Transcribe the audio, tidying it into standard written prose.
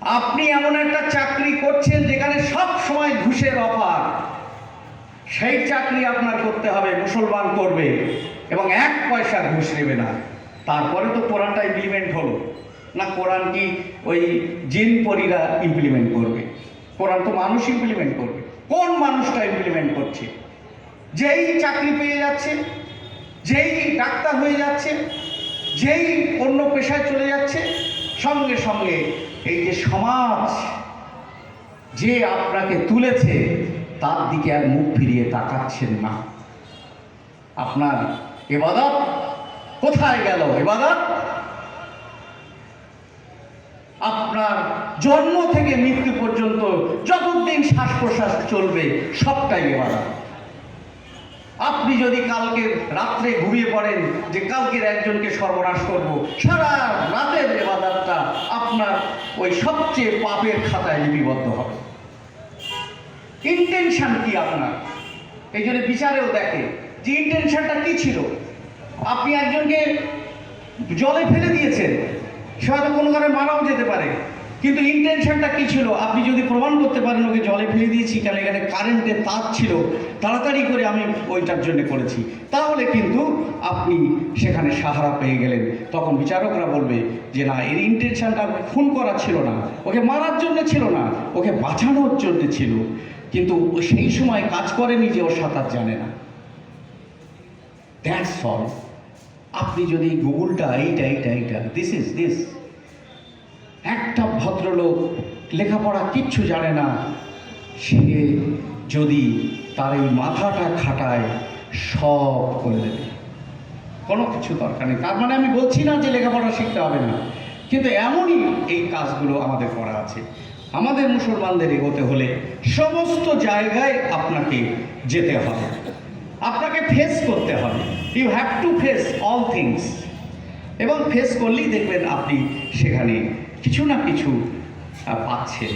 আপনি এমন একটা চাকরি করছেন যেখানে সব সময় ঘুষের অফার, সেই চাকরি আপনার করতে হবে, মুসলমান করবে এবং 1 পয়সা ঘুষ নেবে না। তারপরে তো কোরআনটা ইমপ্লিমেন্ট হলো না। কোরআন কি ওই জিন পরীরা ইমপ্লিমেন্ট করবে? কোরআন তো মানুষ ইমপ্লিমেন্ট করবে। কোন মানুষটা ইমপ্লিমেন্ট করছে? যেই চাকরি পেয়ে যাচ্ছে, যেই ডাক্তার হয়ে যাচ্ছে, যেই অন্য পেশায় চলে যাচ্ছে, সঙ্গে সঙ্গে এই যে সমাজ যে আপনাকে তুলেছে তার দিকে আর মুখ ফিরিয়ে তাকাচ্ছেন না। আপনার ইবাদত কোথায় গেল? ইবাদত আপনার জন্ম থেকে মৃত্যু পর্যন্ত যতদিন শ্বাস প্রশ্বাস চলবে সবটাই ইবাদত। আপনি যদি কালকে রাত্রে ঘুমিয়ে পড়েন যে কালকের একজনকে সর্বনাশ করব, সারা রাতের ইবাদতটা আপনার ওই সবচেয়ে পাপের খাতায় লিপিবদ্ধ হবে। ইন্টেনশন কি আপনার? এই জন্য বিচারেও দেখে যে ইন্টেনশনটা কি ছিল। আপনি একজনকে জলে ফেলে দিয়েছেন, সে হয়তো কোনো কারণে মারাও যেতে পারে, কিন্তু ইন্টেনশনটা কি ছিল? আপনি যদি প্রমাণ করতে পারেন ওকে জলে ফেলে দিয়েছি কারণ এখানে কারেন্টের তার ছিল, তাড়াতাড়ি করে আমি ওইটার জন্য করেছি, তাহলে কিন্তু আপনি সেখানে সাহারা পেয়ে গেলেন। তখন বিচারকরা বলবে যে না, এর ইন্টেনশনটা খুন করা ছিল না, ওকে মারার জন্য ছিল না, ওকে বাঁচানোর জন্য ছিল, কিন্তু সেই সময় কাজ করেনি যে ও সাঁতার জানে না। That's all. আপনি যদি গুগলটা এইটা দিস ইজ দিস, একটা ভদ্রলোক লেখাপড়া কিচ্ছু জানে না, সে যদি তার এই মাথাটা খাটায় সব করে দেবে, কোনো কিছু দরকার নেই। তার মানে আমি বলছি না যে লেখাপড়া শিখতে হবে না, কিন্তু এমনই এই কাজগুলো আমাদের করা আছে। আমাদের মুসলমানদের এগোতে হলে সমস্ত জায়গায় আপনাকে যেতে হবে, আপনাকে ফেস করতে হবে। You have to face all things, এবং ফেস করলেই দেখবেন আপনি সেখানে কিছু না কিছু পাচ্ছেন।